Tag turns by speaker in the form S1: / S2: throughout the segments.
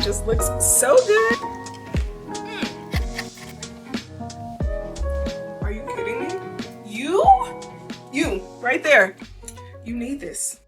S1: just looks so good. Are you kidding me? You right there. You need this.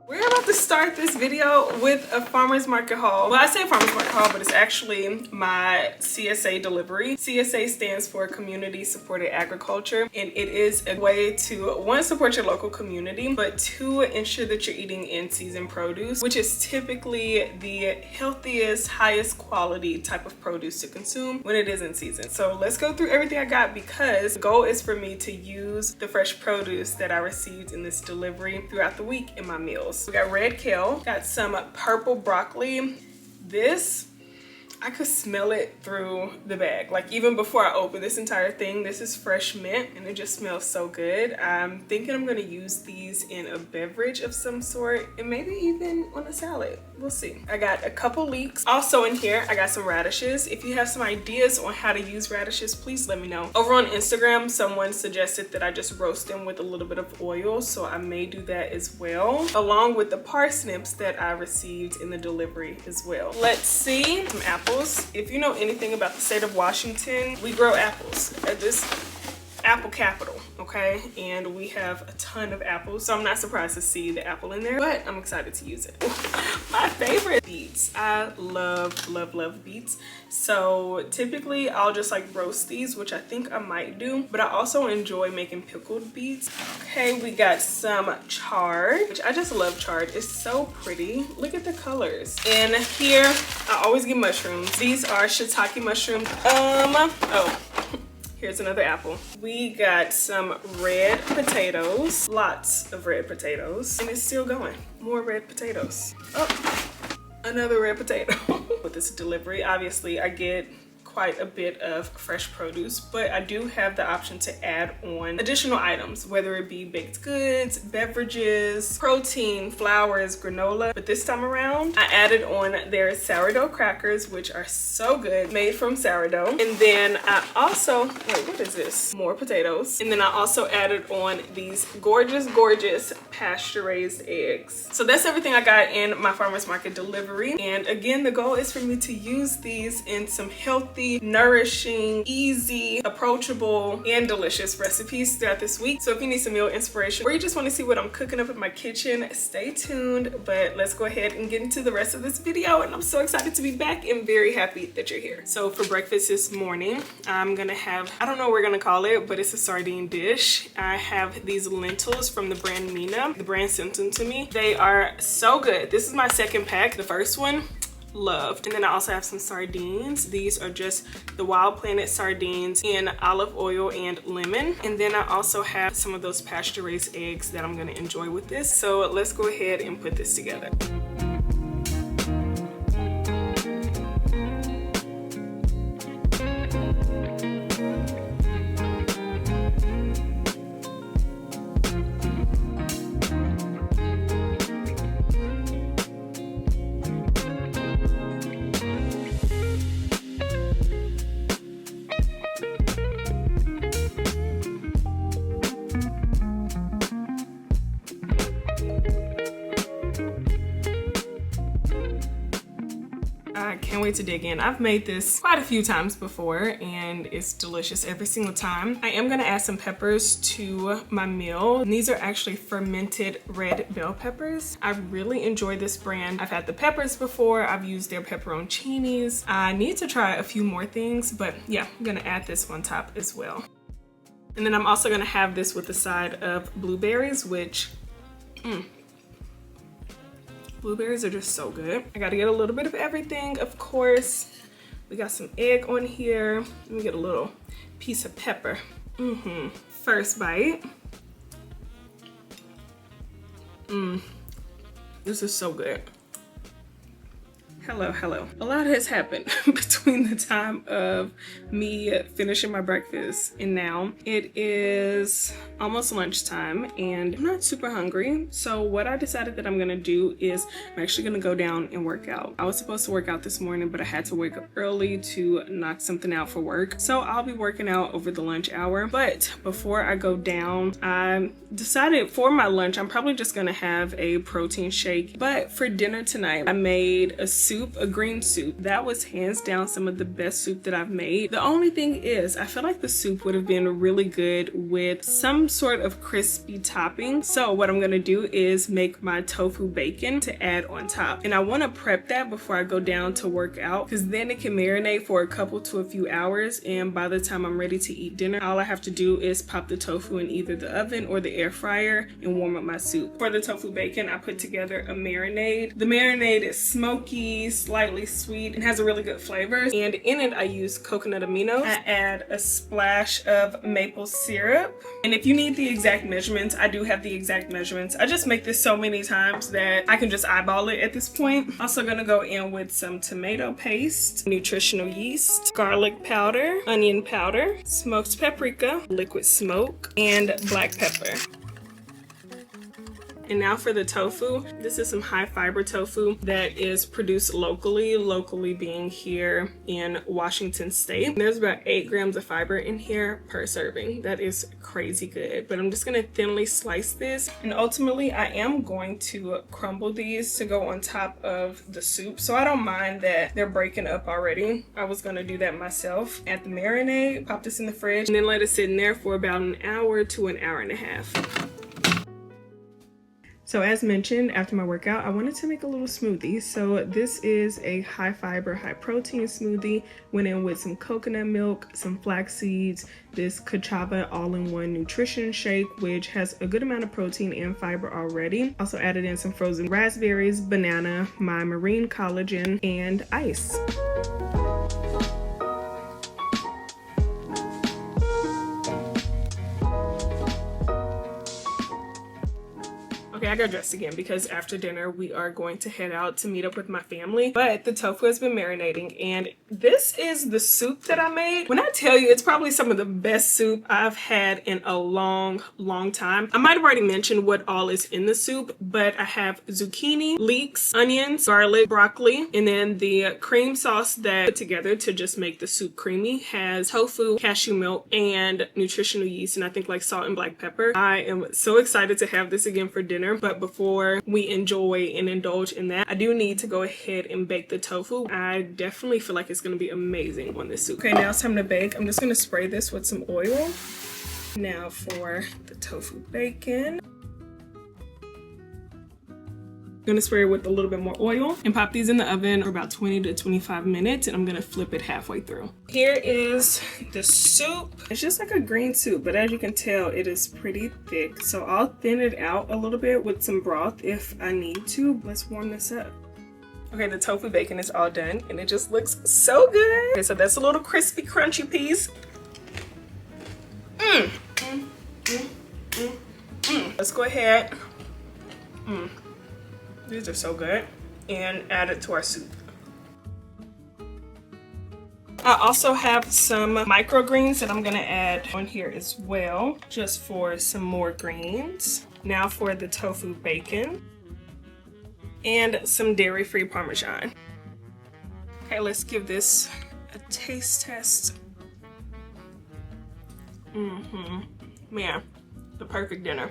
S1: We're about to start this video with a farmer's market haul. Well, I say farmer's market haul, but it's actually my CSA delivery. CSA stands for Community Supported Agriculture, and it is a way to, one, support your local community, but two, ensure that you're eating in-season produce, which is typically the healthiest, highest quality type of produce to consume when it is in season. So let's go through everything I got, because the goal is for me to use the fresh produce that I received in this delivery throughout the week in my meals. We got red kale, got some purple broccoli. This, I could smell it through the bag. Like even before I open this entire thing, this is fresh mint and it just smells so good. I'm thinking I'm gonna use these in a beverage of some sort and maybe even on a salad. We'll see. I got a couple leeks. Also in here, I got some radishes. If you have some ideas on how to use radishes, please let me know. Over on Instagram, someone suggested that I just roast them with a little bit of oil, so I may do that as well, along with the parsnips that I received in the delivery as well. Let's see, some apples. If you know anything about the state of Washington, we grow apples at this apple capital, okay? And we have a ton of apples, so I'm not surprised to see the apple in there, but I'm excited to use it. My favorite, beets. I love beets. So typically I'll just like roast these, which I think I might do, but I also enjoy making pickled beets. Okay, we got some chard, which I just love chard. It's so pretty. Look at the colors. And here, I always get mushrooms. These are shiitake mushrooms. Here's another apple. We got some red potatoes, lots of red potatoes, and it's still going. More red potatoes. Oh, another red potato. With this delivery, obviously I get quite a bit of fresh produce, but I do have the option to add on additional items, whether it be baked goods, beverages, protein, flours, granola. But this time around, I added on their sourdough crackers, which are so good, made from sourdough. And then I also, wait, what is this? More potatoes. And then I also added on these gorgeous pasture-raised eggs. So that's everything I got in my farmer's market delivery. And again, the goal is for me to use these in some healthy, nourishing, easy, approachable, and delicious recipes throughout this week. So if you need some meal inspiration or you just want to see what I'm cooking up in my kitchen, stay tuned. But let's go ahead and get into the rest of this video. And I'm so excited to be back and very happy that you're here. So for breakfast this morning, I'm gonna have, I don't know what we're gonna call it, but it's a sardine dish. I have these lentils from the brand Mina. The brand sent them to me. They are so good. This is my second pack. The first one, loved. And then I also have some sardines. These are just the Wild Planet sardines in olive oil and lemon. And then I also have some of those pasture raised eggs that I'm going to enjoy with this. So let's go ahead and put this together. I can't wait to dig in. I've made this quite a few times before and it's delicious every single time. I am gonna add some peppers to my meal. And these are actually fermented red bell peppers. I really enjoy this brand. I've had the peppers before. I've used their pepperoncinis. I need to try a few more things, but yeah, I'm gonna add this on top as well. And then I'm also gonna have this with a side of blueberries, which, blueberries are just so good. I gotta get a little bit of everything, of course. We got some egg on here. Let me get a little piece of pepper. First bite. This is so good. Hello. A lot has happened between the time of me finishing my breakfast and now. It is almost lunchtime and I'm not super hungry. So what I decided that I'm gonna do is I'm actually gonna go down and work out. I was supposed to work out this morning, but I had to wake up early to knock something out for work. So I'll be working out over the lunch hour. But before I go down, I decided for my lunch, I'm probably just gonna have a protein shake. But for dinner tonight, I made a soooo soup, a green soup. That was hands down some of the best soup that I've made. The only thing is, I feel like the soup would have been really good with some sort of crispy topping. So what I'm gonna do is make my tofu bacon to add on top. And I wanna prep that before I go down to work out, because then it can marinate for a couple to a few hours. And by the time I'm ready to eat dinner, all I have to do is pop the tofu in either the oven or the air fryer and warm up my soup. For the tofu bacon, I put together a marinade. The marinade is smoky, slightly sweet, and has a really good flavor. And in it, I use coconut aminos. I add a splash of maple syrup. And if you need the exact measurements, I do have the exact measurements. I just make this so many times that I can just eyeball it at this point. Also gonna go in with some tomato paste, nutritional yeast, garlic powder, onion powder, smoked paprika, liquid smoke, and black pepper. And now for the tofu. This is some high fiber tofu that is produced locally being here in Washington State. There's about 8 grams of fiber in here per serving. That is crazy good. But I'm just gonna thinly slice this. And ultimately I am going to crumble these to go on top of the soup. So I don't mind that they're breaking up already. I was gonna do that myself. Add the marinade, pop this in the fridge, and then let it sit in there for about an hour to an hour and a half. So as mentioned, after my workout, I wanted to make a little smoothie. So this is a high fiber, high protein smoothie. Went in with some coconut milk, some flax seeds, this Kachava all-in-one nutrition shake, which has a good amount of protein and fiber already. Also added in some frozen raspberries, banana, my marine collagen, and ice. Okay, I got dressed again because after dinner we are going to head out to meet up with my family. But the tofu has been marinating, and this is the soup that I made. When I tell you, it's probably some of the best soup I've had in a long time. I might have already mentioned what all is in the soup, but I have zucchini, leeks, onions, garlic, broccoli, and then the cream sauce that I put together to just make the soup creamy has tofu, cashew milk, and nutritional yeast, and I think like salt and black pepper. I am so excited to have this again for dinner. But before we enjoy and indulge in that, I do need to go ahead and bake the tofu. I definitely feel like it's going to be amazing on this soup. Okay, now it's time to bake. I'm just going to spray this with some oil. Now for the tofu bacon. I'm gonna spray it with a little bit more oil and pop these in the oven for about 20 to 25 minutes, and I'm gonna flip it halfway through. Here is the soup. It's just like a green soup, but as you can tell, it is pretty thick. So I'll thin it out a little bit with some broth if I need to. Let's warm this up. Okay, the tofu bacon is all done and it just looks so good. Okay, so that's a little crispy, crunchy piece. Let's go ahead. These are so good, and add it to our soup. I also have some microgreens that I'm gonna add on here as well, just for some more greens. Now for the tofu bacon and some dairy-free Parmesan. Okay, let's give this a taste test. Man, the perfect dinner.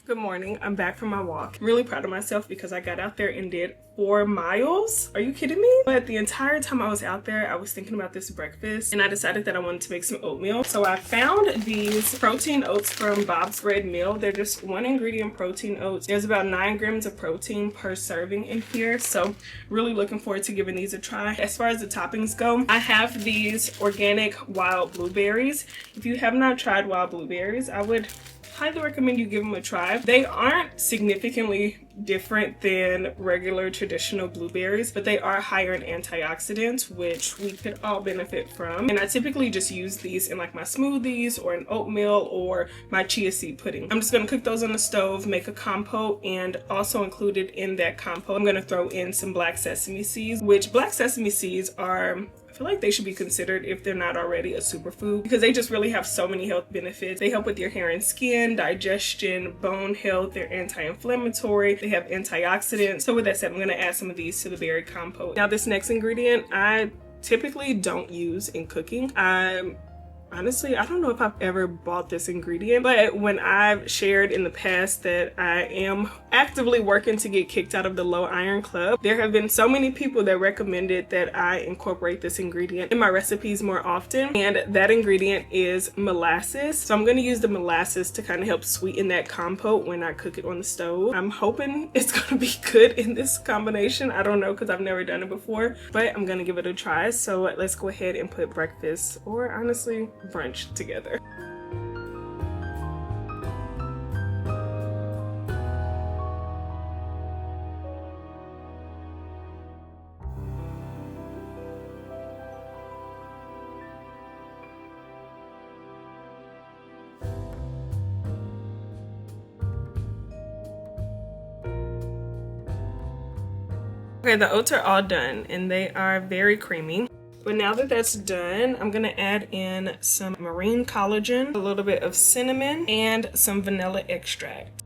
S1: Good morning. I'm back from my walk. I'm really proud of myself because I got out there and did 4 miles. Are you kidding me? But the entire time I was out there, I was thinking about this breakfast, and I decided that I wanted to make some oatmeal. So I found these protein oats from Bob's Red Mill. They're just 1 ingredient protein oats. There's about 9 grams of protein per serving in here. So really looking forward to giving these a try. As far as the toppings go, I have these organic wild blueberries. If you have not tried wild blueberries, I would highly recommend you give them a try. They aren't significantly different than regular traditional blueberries, but they are higher in antioxidants, which we could all benefit from. And I typically just use these in like my smoothies or an oatmeal or my chia seed pudding. I'm just gonna cook those on the stove, make a compote, and also included in that compote, I'm gonna throw in some black sesame seeds, which black sesame seeds are, I feel like they should be considered, if they're not already, a superfood, because they just really have so many health benefits. They help with your hair and skin, digestion, bone health. They're anti-inflammatory. They have antioxidants. So with that said, I'm going to add some of these to the berry compote. Now this next ingredient I typically don't use in cooking. I'm Honestly, I don't know if I've ever bought this ingredient, but when I've shared in the past that I am actively working to get kicked out of the low iron club, there have been so many people that recommended that I incorporate this ingredient in my recipes more often, and that ingredient is molasses. So I'm going to use the molasses to kind of help sweeten that compote when I cook it on the stove. I'm hoping it's going to be good in this combination. I don't know because I've never done it before, but I'm going to give it a try. So let's go ahead and put breakfast, or honestly brunch, together. Okay, the oats are all done and they are very creamy. But now that that's done, I'm gonna add in some marine collagen, a little bit of cinnamon, and some vanilla extract.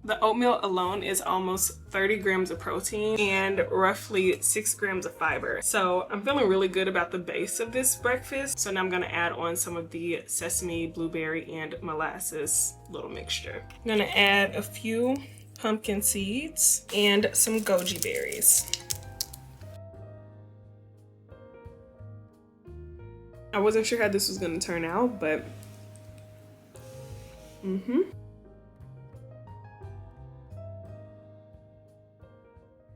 S1: The oatmeal alone is almost 30 grams of protein and roughly 6 grams of fiber. So I'm feeling really good about the base of this breakfast. So now I'm gonna add on some of the sesame, blueberry, and molasses little mixture. I'm gonna add a few pumpkin seeds and some goji berries. I wasn't sure how this was going to turn out, but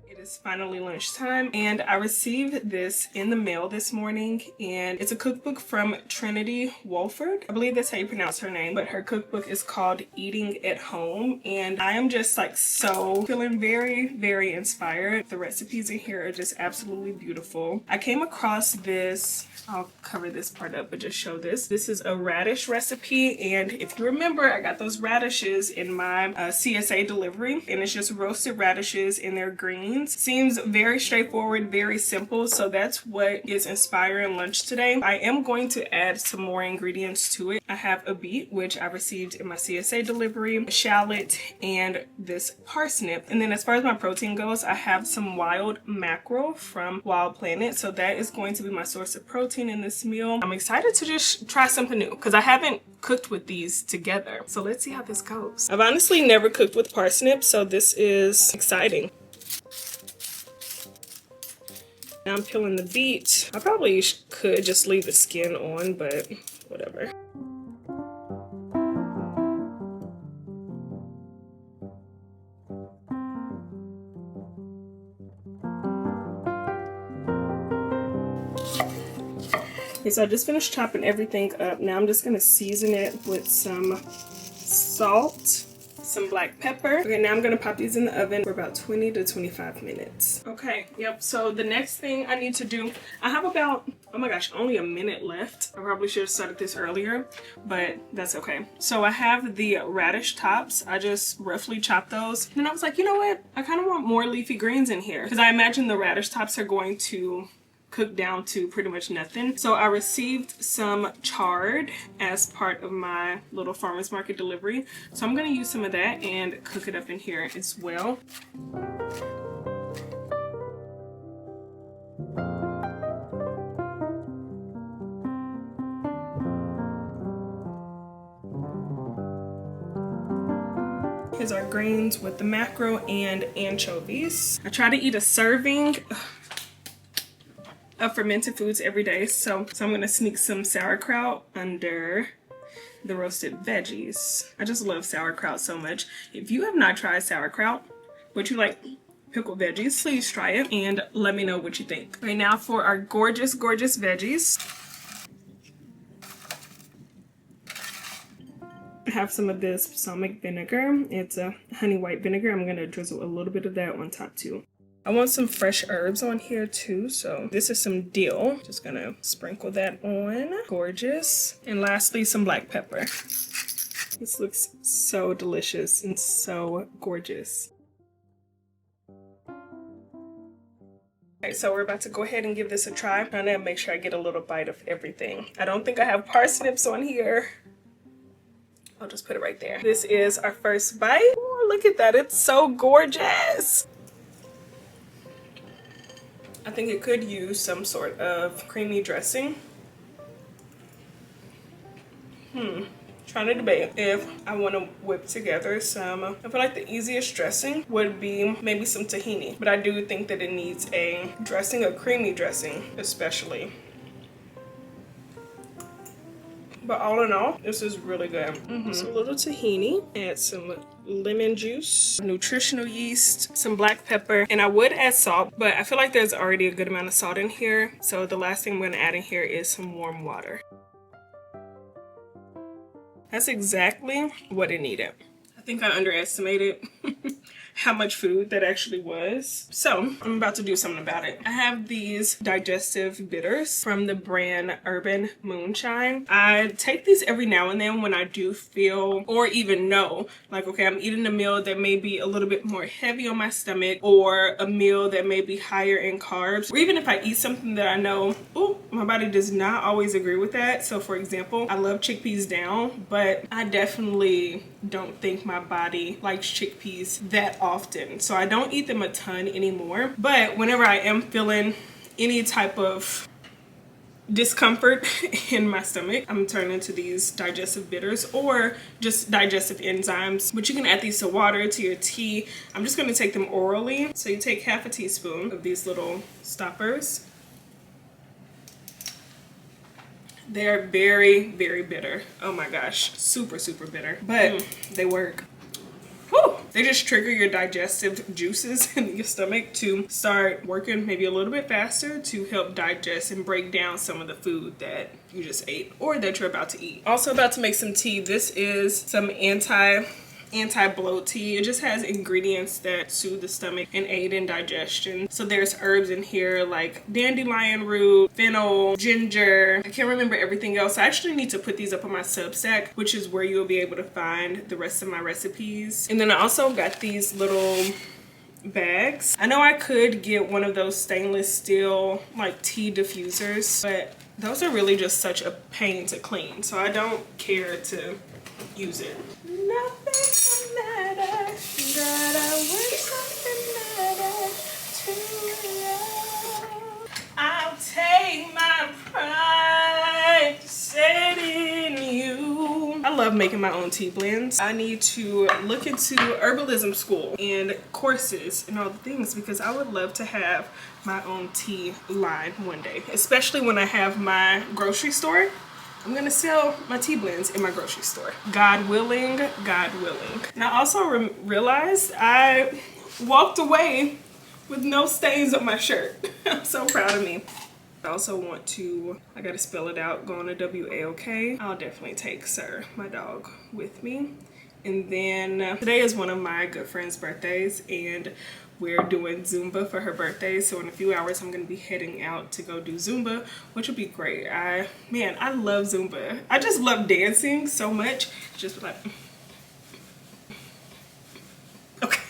S1: It is finally lunchtime, and I received this in the mail this morning, and it's a cookbook from Trinity Wolford. I believe that's how you pronounce her name, but her cookbook is called Eating at Home, and I am just like so feeling very inspired. The recipes in here are just absolutely beautiful. I came across this, I'll cover this part up but just show this. This is a radish recipe, and if you remember, I got those radishes in my CSA delivery, and it's just roasted radishes in their greens. Seems very straightforward, very simple, so that's what is inspiring lunch today. I am going to add some more ingredients to it. I have a beet, which I received in my CSA delivery, a shallot, and this parsnip. And then as far as my protein goes, I have some wild mackerel from Wild Planet, so that is going to be my source of protein in this meal. I'm excited to just try something new because I haven't cooked with these together. So let's see how this goes. I've honestly never cooked with parsnips, so this is exciting. Now I'm peeling the beet. I probably could just leave the skin on, but whatever. Okay, so I just finished chopping everything up. Now I'm just gonna season it with some salt, some black pepper. Okay, now I'm gonna pop these in the oven for about 20 to 25 minutes. Okay, yep, so the next thing I need to do, I have about, oh my gosh, only a minute left. I probably should have started this earlier, but that's okay. So I have the radish tops. I just roughly chopped those. And then I was like, you know what? I kind of want more leafy greens in here because I imagine the radish tops are going to cook down to pretty much nothing. So I received some chard as part of my little farmer's market delivery. So I'm gonna use some of that and cook it up in here as well. Here's our greens with the mackerel and anchovies. I try to eat a serving of fermented foods every day, so I'm gonna sneak some sauerkraut under the roasted veggies. I just love sauerkraut so much. If you have not tried sauerkraut, but you like pickled veggies, please try it and let me know what you think. Okay, now for our gorgeous veggies. I have some of this balsamic vinegar. It's a honey white vinegar. I'm gonna drizzle a little bit of that on top too. I want some fresh herbs on here too, so this is some dill. Just gonna sprinkle that on. Gorgeous. And lastly, some black pepper. This looks so delicious and so gorgeous. Okay, so we're about to go ahead and give this a try. I'm trying to make sure I get a little bite of everything. I don't think I have parsnips on here. I'll just put it right there. This is our first bite. Oh, look at that, it's so gorgeous. I think it could use some sort of creamy dressing. Trying to debate if I want to whip together some. I feel like the easiest dressing would be maybe some tahini, but I do think that it needs a dressing, a creamy dressing especially. But all in all, this is really good. So a little tahini, add some lemon juice, nutritional yeast, some black pepper, and I would add salt, but I feel like there's already a good amount of salt in here. So the last thing I'm gonna add in here is some warm water. That's exactly what it needed. I think I underestimated how much food that actually was. So I'm about to do something about it. I have these digestive bitters from the brand Urban Moonshine. I take these every now and then when I do feel or even know like, okay, I'm eating a meal that may be a little bit more heavy on my stomach, or a meal that may be higher in carbs, or even if I eat something that I know, oh, my body does not always agree with that. So for example, I love chickpeas down, but I definitely don't think my body likes chickpeas that often, so I don't eat them a ton anymore. But whenever I am feeling any type of discomfort in my stomach, I'm turning to these digestive bitters or just digestive enzymes, but you can add these to water, to your tea. I'm just going to take them orally. So you take half a teaspoon of these little stoppers. They're very, very bitter. Oh my gosh, super, super bitter, but they work. Whew. They just trigger your digestive juices in your stomach to start working maybe a little bit faster to help digest and break down some of the food that you just ate or that you're about to eat. Also about to make some tea. This is some anti-bloat tea. It just has ingredients that soothe the stomach and aid in digestion. So there's herbs in here like dandelion root, fennel, ginger. I can't remember everything else. I actually need to put these up on my Substack, which is where you'll be able to find the rest of my recipes. And then I also got these little bags. I know I could get one of those stainless steel like tea diffusers, but those are really just such a pain to clean, so I don't care to use it. Nothing matters, that I want something matters to love. I'll take my pride to set in you. I love making my own tea blends. I need to look into herbalism school and courses and all the things, because I would love to have my own tea line one day, especially when I have my grocery store. I'm gonna sell my tea blends in my grocery store. God willing, God willing. And I also realized I walked away with no stains on my shirt. I'm so proud of me. I also want to, I gotta spell it out, go on a W-A-O-K. I'll definitely take Sir, my dog, with me. And then today is one of my good friend's birthdays, and we're doing Zumba for her birthday. So in a few hours, I'm gonna be heading out to go do Zumba, which will be great. Man, I love Zumba. I just love dancing so much. Just like, okay.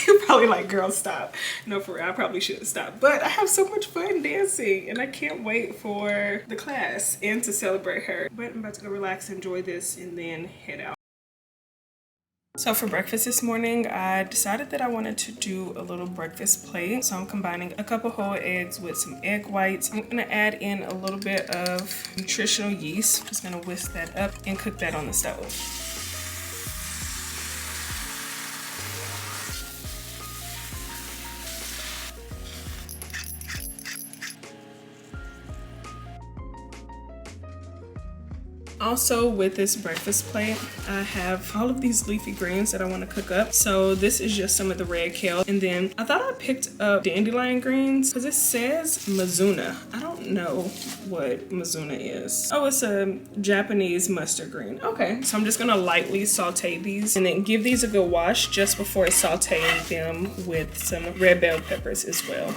S1: You're probably like, girl, stop. No, for real, I probably shouldn't stop. But I have so much fun dancing, and I can't wait for the class and to celebrate her. But I'm about to go relax, enjoy this, and then head out. So for breakfast this morning, I decided that I wanted to do a little breakfast plate. So I'm combining a couple whole eggs with some egg whites. I'm gonna add in a little bit of nutritional yeast. Just gonna whisk that up and cook that on the stove. Also with this breakfast plate, I have all of these leafy greens that I want to cook up. So this is just some of the red kale. And then I thought I picked up dandelion greens because it says Mizuna. I don't know what Mizuna is. Oh, it's a Japanese mustard green. Okay, so I'm just gonna lightly saute these and then give these a good wash just before sauteing them with some red bell peppers as well.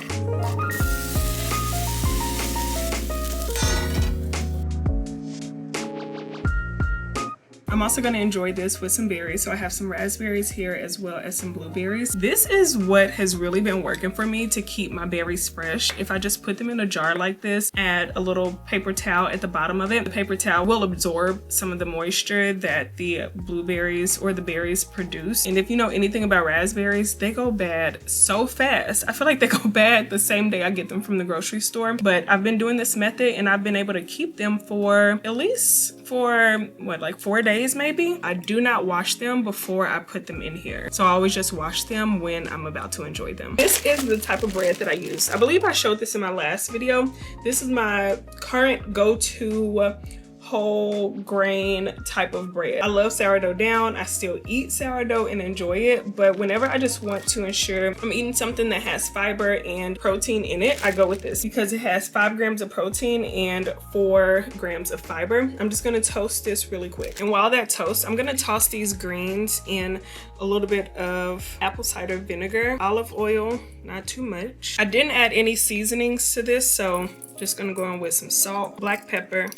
S1: I'm also gonna enjoy this with some berries. So I have some raspberries here as well as some blueberries. This is what has really been working for me to keep my berries fresh. If I just put them in a jar like this, add a little paper towel at the bottom of it, the paper towel will absorb some of the moisture that the blueberries or the berries produce. And if you know anything about raspberries, they go bad so fast. I feel like they go bad the same day I get them from the grocery store. But I've been doing this method and I've been able to keep them for at least for what, like 4 days maybe. I do not wash them before I put them in here. So I always just wash them when I'm about to enjoy them. This is the type of bread that I use. I believe I showed this in my last video. This is my current go-to whole grain type of bread. I love sourdough down. I still eat sourdough and enjoy it, but whenever I just want to ensure I'm eating something that has fiber and protein in it, I go with this because it has 5 grams of protein and 4 grams of fiber. I'm just gonna toast this really quick. And while that toasts, I'm gonna toss these greens in a little bit of apple cider vinegar, olive oil, not too much. I didn't add any seasonings to this, so just gonna go in with some salt, black pepper.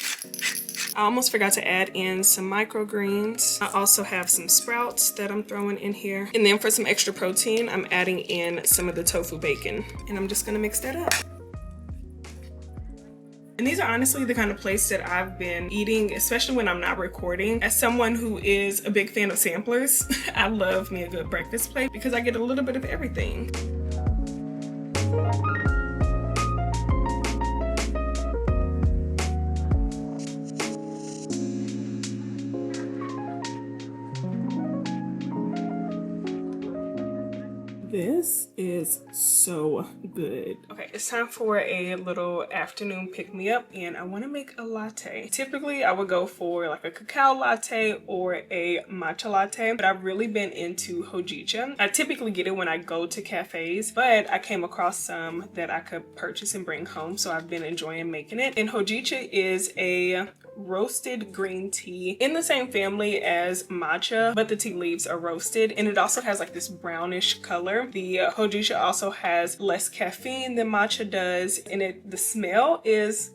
S1: I almost forgot to add in some microgreens. I also have some sprouts that I'm throwing in here. And then for some extra protein, I'm adding in some of the tofu bacon. And I'm just gonna mix that up. And these are honestly the kind of plates that I've been eating, especially when I'm not recording. As someone who is a big fan of samplers, I love me a good breakfast plate because I get a little bit of everything. This is so good. Okay, it's time for a little afternoon pick-me-up, and I want to make a latte. Typically, I would go for like a cacao latte or a matcha latte, but I've really been into hojicha. I typically get it when I go to cafes, but I came across some that I could purchase and bring home, so I've been enjoying making it. And hojicha is a roasted green tea in the same family as matcha, but the tea leaves are roasted, and it also has like this brownish color. The hojicha also has less caffeine than matcha does, and the smell is,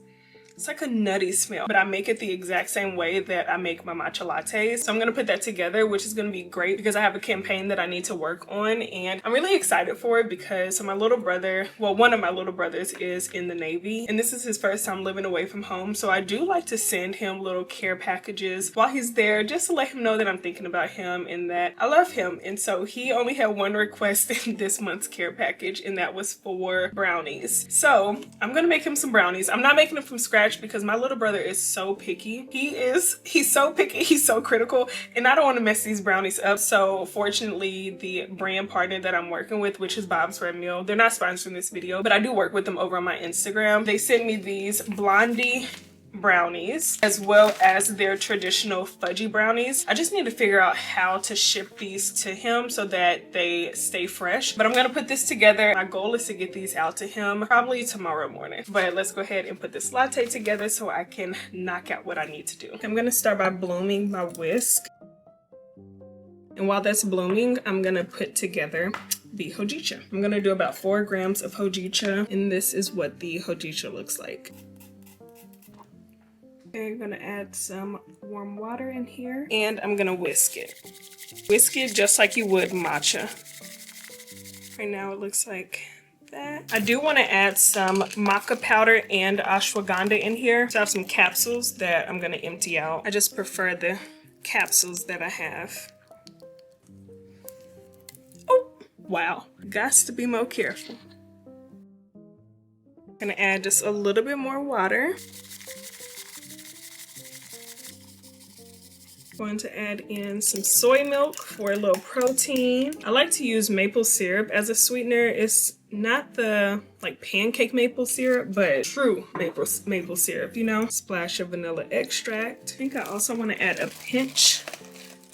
S1: it's like a nutty smell, but I make it the exact same way that I make my matcha lattes. So I'm gonna put that together, which is gonna be great because I have a campaign that I need to work on, and I'm really excited for it because so my little brother, well, one of my little brothers is in the Navy, and this is his first time living away from home. So I do like to send him little care packages while he's there, just to let him know that I'm thinking about him and that I love him. And so he only had one request in this month's care package, and that was for brownies. So I'm gonna make him some brownies. I'm not making them from scratch because my little brother is so picky. He's so picky, he's so critical, and I don't want to mess these brownies up. So fortunately, the brand partner that I'm working with, which is Bob's Red Mill, they're not sponsoring this video, but I do work with them over on my Instagram. They sent me these blondie brownies as well as their traditional fudgy brownies. I just need to figure out how to ship these to him so that they stay fresh, but I'm gonna put this together. My goal is to get these out to him probably tomorrow morning, but let's go ahead and put this latte together so I can knock out what I need to do. I'm gonna start by blooming my whisk, and while that's blooming, I'm gonna put together the hojicha. I'm gonna do about 4 grams of hojicha, and this is what the hojicha looks like. I'm gonna add some warm water in here, and I'm gonna whisk it. Whisk it just like you would matcha. Right now it looks like that. I do want to add some maca powder and ashwagandha in here. So I have some capsules that I'm gonna empty out. I just prefer the capsules that I have. Oh, wow. Gots to be more careful. I'm gonna add just a little bit more water. Going to add in some soy milk for a little protein. I like to use maple syrup as a sweetener. It's not the like pancake maple syrup, but true maple syrup, you know. Splash of vanilla extract. I think I also want to add a pinch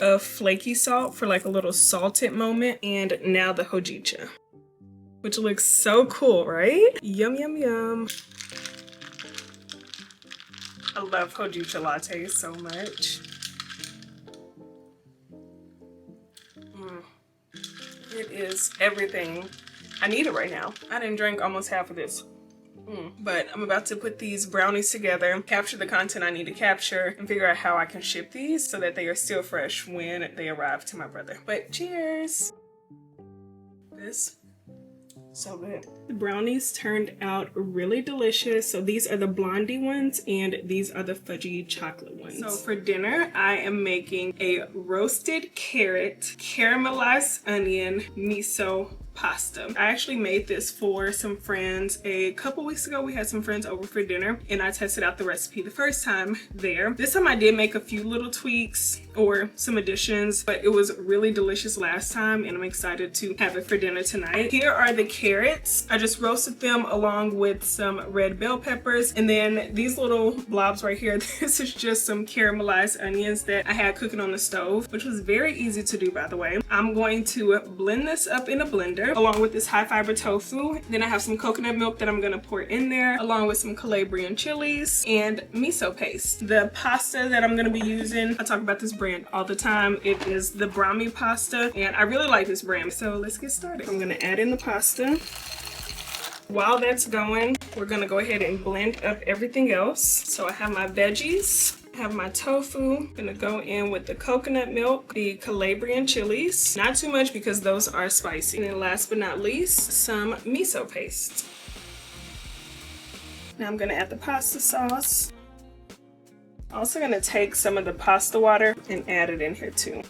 S1: of flaky salt for like a little salted moment. And now the hojicha, which looks so cool, right? Yum, yum, yum. I love hojicha lattes so much. It is everything I need it right now. I didn't drink almost half of this. But I'm about to put these brownies together, capture the content I need to capture, and figure out how I can ship these so that they are still fresh when they arrive to my brother. But cheers! This so good. The brownies turned out really delicious. So these are the blondie ones and these are the fudgy chocolate ones. So for dinner, I am making a roasted carrot, caramelized onion, miso pasta. I actually made this for some friends a couple weeks ago. We had some friends over for dinner and I tested out the recipe the first time there. This time I did make a few little tweaks or some additions, but it was really delicious last time and I'm excited to have it for dinner tonight. Here are the carrots. I just roasted them along with some red bell peppers, and then these little blobs right here, this is just some caramelized onions that I had cooking on the stove, which was very easy to do, by the way. I'm going to blend this up in a blender along with this high fiber tofu. Then I have some coconut milk that I'm going to pour in there along with some Calabrian chilies and miso paste. The pasta that I'm going to be using, I talk about this brand all the time. It is the Brahmi pasta and I really like this brand. So let's get started. I'm going to add in the pasta. While that's going, we're going to go ahead and blend up everything else. So I have my veggies. Have my tofu. I'm gonna go in with the coconut milk, the Calabrian chilies, not too much because those are spicy. And then last but not least, some miso paste. Now I'm gonna add the pasta sauce. Also gonna take some of the pasta water and add it in here too.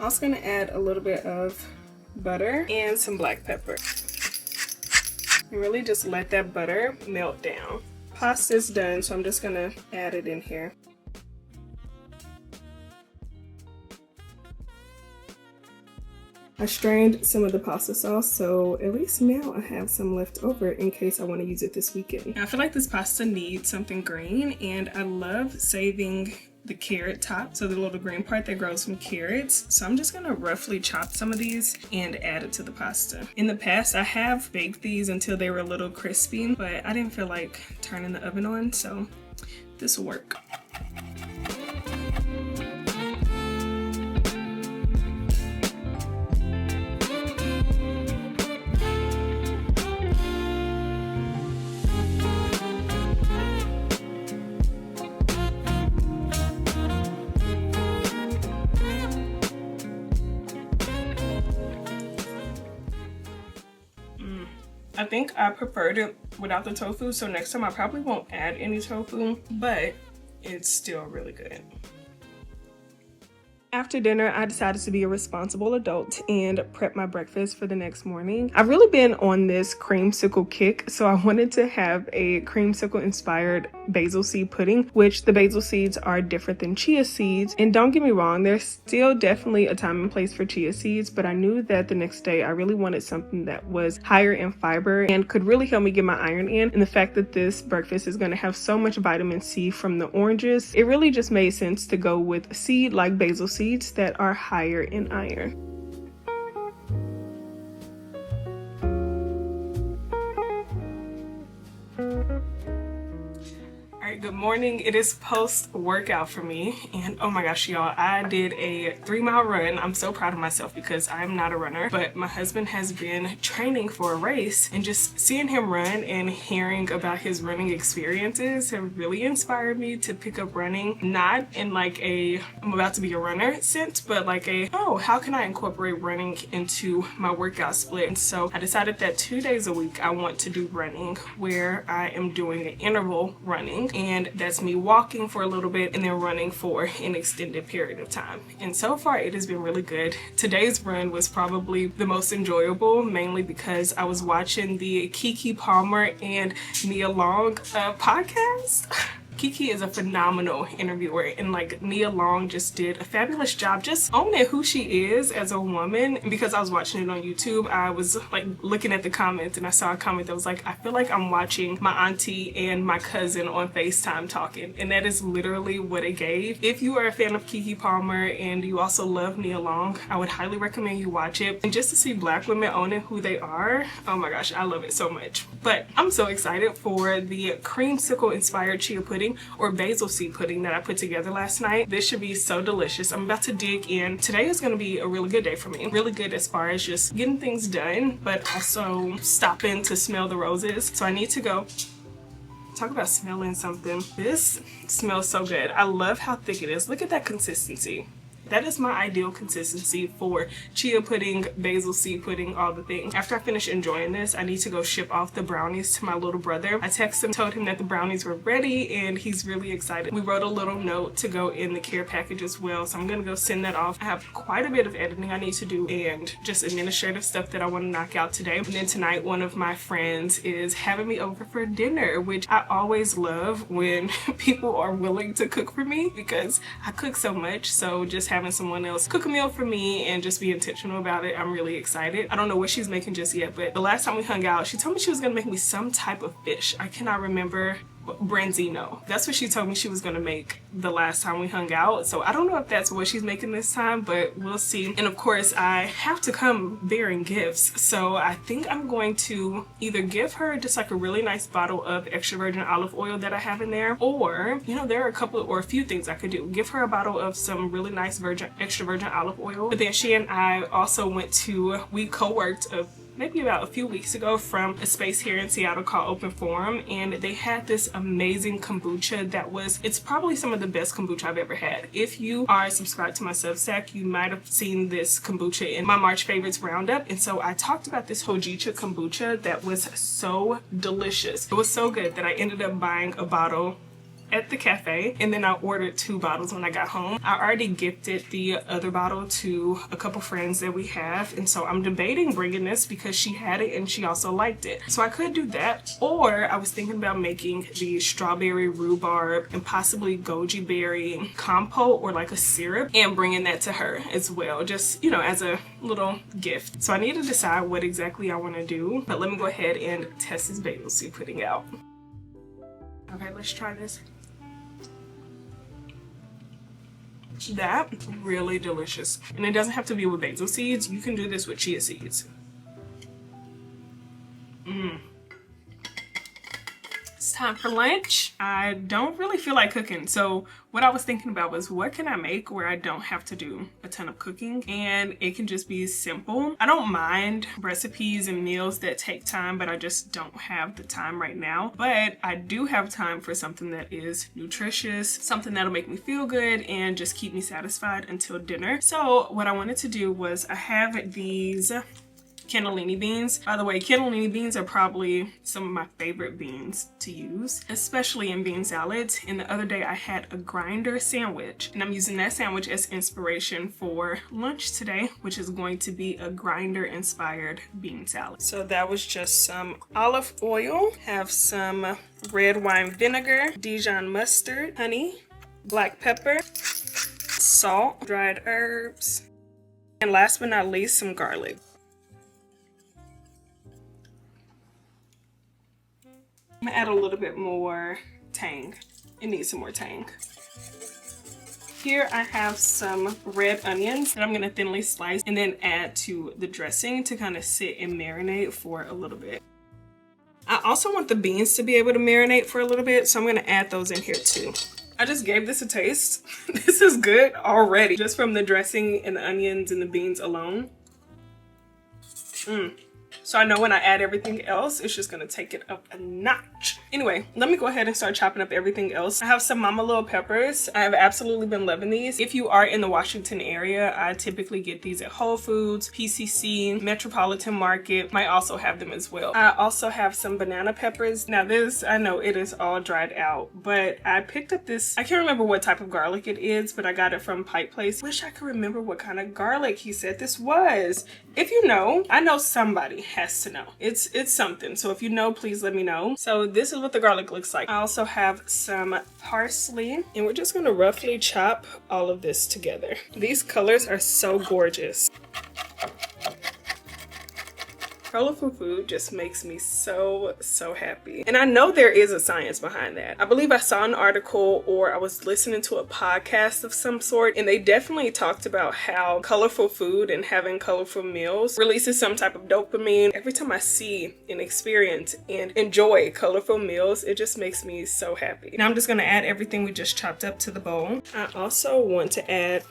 S1: Also gonna add a little bit of butter and some black pepper. And really just let that butter melt down. Pasta's done, so I'm just gonna add it in here. I strained some of the pasta sauce, so at least now I have some left over in case I want to use it this weekend. I feel like this pasta needs something green, and I love saving the carrot top, so the little green part that grows from carrots. So I'm just gonna roughly chop some of these and add it to the pasta. In the past, I have baked these until they were a little crispy, but I didn't feel like turning the oven on, so this will work. I think I preferred it without the tofu, so next time I probably won't add any tofu, but it's still really good. After dinner, I decided to be a responsible adult and prep my breakfast for the next morning. I've really been on this creamsicle kick, so I wanted to have a creamsicle inspired basil seed pudding, which the basil seeds are different than chia seeds. And don't get me wrong, there's still definitely a time and place for chia seeds, but I knew that the next day I really wanted something that was higher in fiber and could really help me get my iron in. And the fact that this breakfast is going to have so much vitamin C from the oranges, it really just made sense to go with a seed like basil seeds that are higher in iron. Good morning. It is post workout for me, and oh my gosh, y'all, I did a 3-mile run. I'm so proud of myself because I'm not a runner, but my husband has been training for a race, and just seeing him run and hearing about his running experiences have really inspired me to pick up running, not in like a I'm about to be a runner sense, but like a, oh, how can I incorporate running into my workout split? And so I decided that 2 days a week I want to do running, where I am doing an interval running, and that's me walking for a little bit and then running for an extended period of time. And so far it has been really good. Today's run was probably the most enjoyable, mainly because I was watching the Keke Palmer and Nia Long podcast. Keke is a phenomenal interviewer, and like Nia Long just did a fabulous job just owning who she is as a woman. And because I was watching it on YouTube, I was like looking at the comments and I saw a comment that was like, I feel like I'm watching my auntie and my cousin on FaceTime talking, and that is literally what it gave. If you are a fan of Keke Palmer and you also love Nia Long, I would highly recommend you watch it. And just to see Black women owning who they are, oh my gosh, I love it so much. But I'm so excited for the creamsicle inspired chia pudding or basil seed pudding that I put together last night. This should be so delicious. I'm about to dig in. Today is going to be a really good day for me. Really good as far as just getting things done, but also stopping to smell the roses. So I need to go. Talk about smelling something. This smells so good. I love how thick it is. Look at that consistency. That is my ideal consistency for chia pudding, basil seed pudding, all the things. After I finish enjoying this, I need to go ship off the brownies to my little brother. I texted him, told him that the brownies were ready, and he's really excited. We wrote a little note to go in the care package as well, so I'm gonna go send that off. I have quite a bit of editing I need to do and just administrative stuff that I want to knock out today. And then tonight, one of my friends is having me over for dinner, which I always love when people are willing to cook for me because I cook so much. So just having someone else cook a meal for me and just be intentional about it, I'm really excited. I don't know what she's making just yet, but the last time we hung out, she told me she was gonna make me some type of fish. I cannot remember. Branzino. That's what she told me she was gonna make the last time we hung out. So I don't know if that's what she's making this time, but we'll see. And of course, I have to come bearing gifts. So I think I'm going to either give her just like a really nice bottle of extra virgin olive oil that I have in there, or, you know, there are a few things I could do. Give her a bottle of some really nice extra virgin olive oil. But then she and I also we co-worked maybe about a few weeks ago from a space here in Seattle called Open Forum, and they had this amazing kombucha it's probably some of the best kombucha I've ever had. If you are subscribed to my Substack, you might have seen this kombucha in my March favorites roundup, and so I talked about this hojicha kombucha that was so delicious. It was so good that I ended up buying a bottle at the cafe, and then I ordered 2 bottles when I got home. I already gifted the other bottle to a couple friends that we have, and so I'm debating bringing this because she had it and she also liked it. So I could do that, or I was thinking about making the strawberry rhubarb and possibly goji berry compote or like a syrup and bringing that to her as well, just, you know, as a little gift. So I need to decide what exactly I want to do, but let me go ahead and test this basil seed pudding out. Okay, let's try this. That really delicious, and it doesn't have to be with basil seeds. You can do this with chia seeds. It's time for lunch. I don't really feel like cooking, so what I was thinking about was what can I make where I don't have to do a ton of cooking and it can just be simple. I don't mind recipes and meals that take time, but I just don't have the time right now. But I do have time for something that is nutritious, something that'll make me feel good and just keep me satisfied until dinner. So what I wanted to do was I have these cannellini beans. By the way, cannellini beans are probably some of my favorite beans to use, especially in bean salads. And the other day I had a grinder sandwich, and I'm using that sandwich as inspiration for lunch today, which is going to be a grinder inspired bean salad. So that was just some olive oil, have some red wine vinegar, Dijon mustard, honey, black pepper, salt, dried herbs, and last but not least, some garlic. I'm gonna add a little bit more tang. It needs some more tang. Here I have some red onions that I'm gonna thinly slice and then add to the dressing to kind of sit and marinate for a little bit. I also want the beans to be able to marinate for a little bit, so I'm gonna add those in here too. I just gave this a taste. This is good already, just from the dressing and the onions and the beans alone. So I know when I add everything else, it's just gonna take it up a notch. Anyway, let me go ahead and start chopping up everything else. I have some Mama Little peppers. I have absolutely been loving these. If you are in the Washington area, I typically get these at Whole Foods, PCC, Metropolitan Market. Might also have them as well. I also have some banana peppers. Now this, I know it is all dried out, but I picked up this, I can't remember what type of garlic it is, but I got it from Pike Place. Wish I could remember what kind of garlic he said this was. If you know, I know somebody has to know. It's something. So if you know, please let me know. So this is what the garlic looks like. I also have some parsley, and we're just gonna roughly chop all of this together. These colors are so gorgeous. Colorful food just makes me so happy. And I know there is a science behind that. I believe I saw an article or I was listening to a podcast of some sort, and they definitely talked about how colorful food and having colorful meals releases some type of dopamine. Every time I see and experience and enjoy colorful meals, it just makes me so happy. Now I'm just gonna add everything we just chopped up to the bowl. I also want to add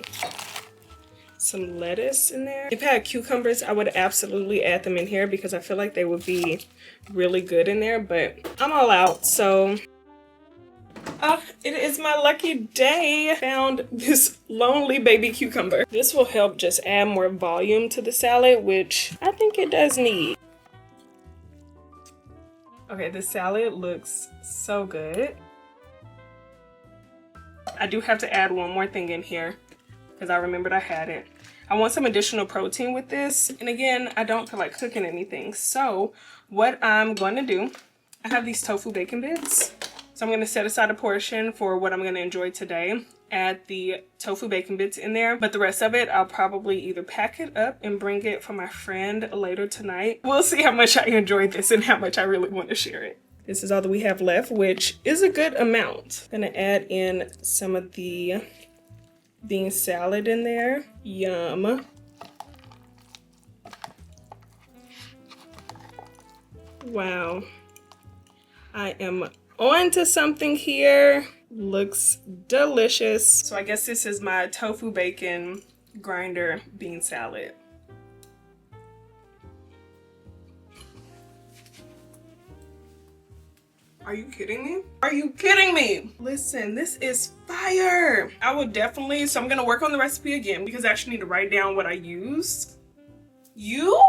S1: some lettuce in there. If I had cucumbers, I would absolutely add them in here because I feel like they would be really good in there, but I'm all out, so It is my lucky day. Found this lonely baby cucumber. This will help just add more volume to the salad, which I think it does need. Okay, the salad looks so good. I do have to add one more thing in here because I remembered I had it. I want some additional protein with this. And again, I don't feel like cooking anything. So what I'm going to do, I have these tofu bacon bits. So I'm going to set aside a portion for what I'm going to enjoy today. Add the tofu bacon bits in there. But the rest of it, I'll probably either pack it up and bring it for my friend later tonight. We'll see how much I enjoyed this and how much I really want to share it. This is all that we have left, which is a good amount. I'm going to add in some of the bean salad in there. Yum. Wow. I am on to something here. Looks delicious. So I guess this is my tofu bacon grinder bean salad. Are you kidding me? Are you kidding me? Listen, this is fire. I will definitely, so I'm gonna work on the recipe again because I actually need to write down what I used. You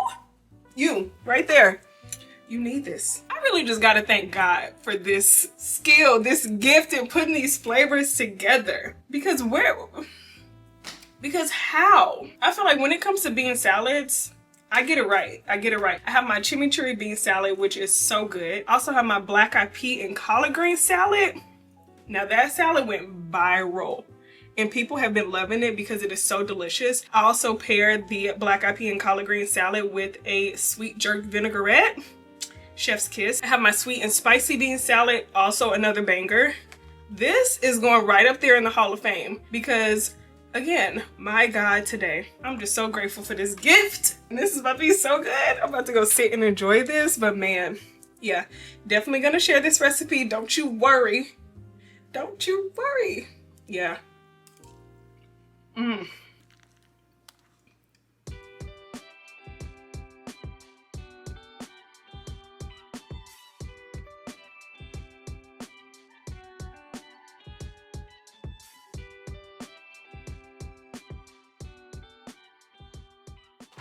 S1: right there. You need this. I really just gotta thank God for this skill, this gift in putting these flavors together. Because how? I feel like when it comes to bean salads, I get it right. I get it right. I have my chimichurri bean salad, which is so good. I also have my black eyed pea and collard green salad. Now that salad went viral and people have been loving it because it is so delicious. I also paired the black eyed pea and collard green salad with a sweet jerk vinaigrette. Chef's kiss. I have my sweet and spicy bean salad, also another banger. This is going right up there in the Hall of Fame because again, my God, today, I'm just so grateful for this gift. And this is about to be so good. I'm about to go sit and enjoy this, but man, yeah, definitely gonna share this recipe. Don't you worry. Don't you worry. Yeah.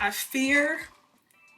S1: I fear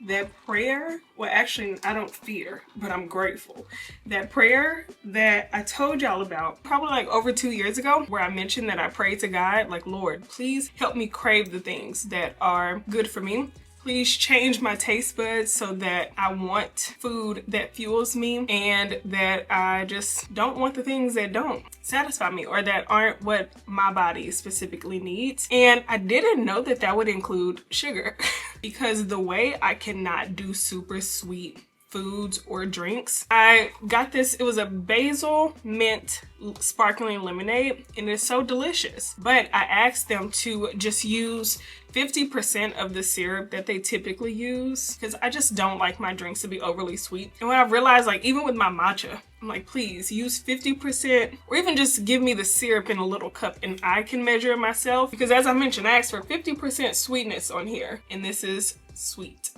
S1: that prayer, well actually I don't fear, but I'm grateful. That prayer that I told y'all about probably like over 2 years ago, where I mentioned that I prayed to God, like, Lord, please help me crave the things that are good for me. Please change my taste buds so that I want food that fuels me and that I just don't want the things that don't satisfy me or that aren't what my body specifically needs. And I didn't know that that would include sugar because the way I cannot do super sweet foods or drinks. I got this, it was a basil mint sparkling lemonade and it's so delicious. But I asked them to just use 50% of the syrup that they typically use because I just don't like my drinks to be overly sweet. And when I realized, like, even with my matcha, I'm like, please use 50% or even just give me the syrup in a little cup and I can measure it myself. Because as I mentioned, I asked for 50% sweetness on here and this is sweet.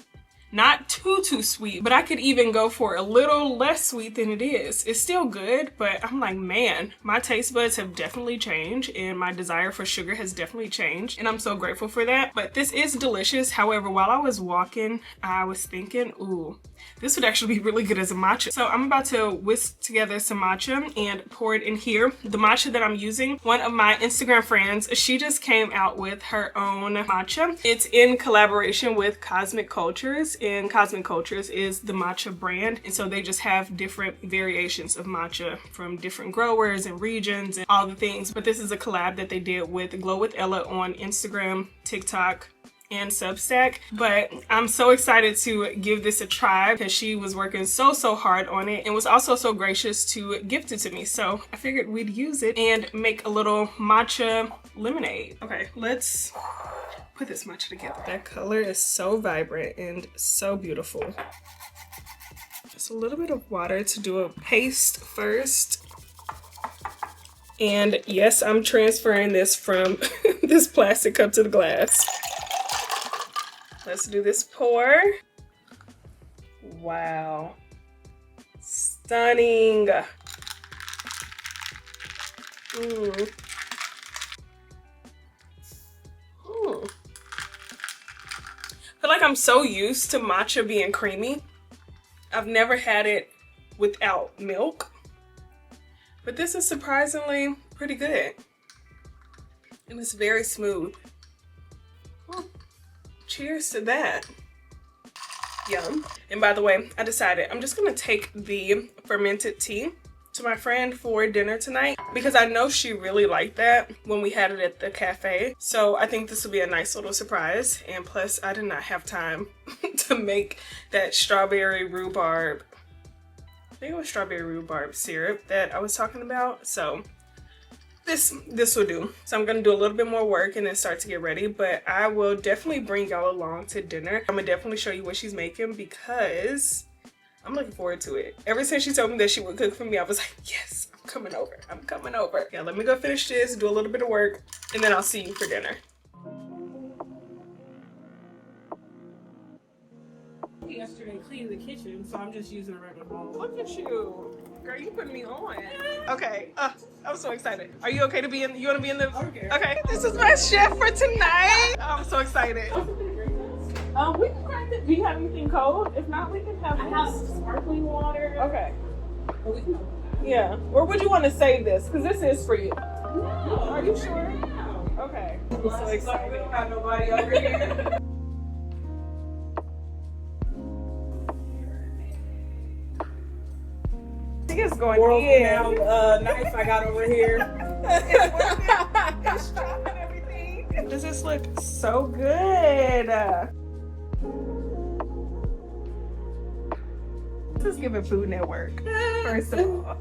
S1: Not too sweet, but I could even go for a little less sweet than it is. It's still good, but I'm like, man, my taste buds have definitely changed and my desire for sugar has definitely changed. And I'm so grateful for that. But this is delicious. However, while I was walking, I was thinking, ooh, this would actually be really good as a matcha. So I'm about to whisk together some matcha and pour it in here. The matcha that I'm using, one of my Instagram friends, she just came out with her own matcha. It's in collaboration with Cosmic Cultures, and Cosmic Cultures is the matcha brand. And so they just have different variations of matcha from different growers and regions and all the things. But this is a collab that they did with Glow with Ella on Instagram, TikTok, and Substack. But I'm so excited to give this a try because she was working so hard on it and was also so gracious to gift it to me. So I figured we'd use it and make a little matcha lemonade. Okay, let's put this matcha together. That color is so vibrant and so beautiful. Just a little bit of water to do a paste first. And yes, I'm transferring this from this plastic cup to the glass. Let's do this pour. Wow. Stunning. Mm. Mm. I feel like I'm so used to matcha being creamy. I've never had it without milk, but this is surprisingly pretty good. And it's very smooth. Oh, cheers to that. Yum. And by the way, I decided I'm just gonna take the fermented tea to my friend for dinner tonight because I know she really liked that when we had it at the cafe. So I think this will be a nice little surprise. And plus I did not have time to make that strawberry rhubarb, I think it was strawberry rhubarb syrup that I was talking about. So this will do. So I'm gonna do a little bit more work and then start to get ready, but I will definitely bring y'all along to dinner. I'm gonna definitely show you what she's making because I'm looking forward to it. Ever since she told me that she would cook for me, I was like, yes, I'm coming over. I'm coming over. Yeah, let me go finish this, do a little bit of work, and then I'll see you for dinner.
S2: Yesterday cleaned the kitchen, so I'm just using a regular bowl.
S1: Look at you. Girl, you putting me on. Okay, I'm so excited. Are you okay to be in, you wanna be in the, okay. This is my chef for tonight. I'm so excited. We can crack it. Do you have anything cold? If not, we can have
S2: I have sparkling water.
S1: Okay.
S2: But we can
S1: Yeah. Or would you want to save this? Because this is for you.
S2: No.
S1: Are you sure?
S2: No.
S1: Okay. I'm so excited.
S2: We don't have nobody over here.
S1: She is going
S2: World
S1: in.
S2: renowned knife I got over here.
S1: It's sharp and everything. Does this look so good? This is giving Food Network, first of all.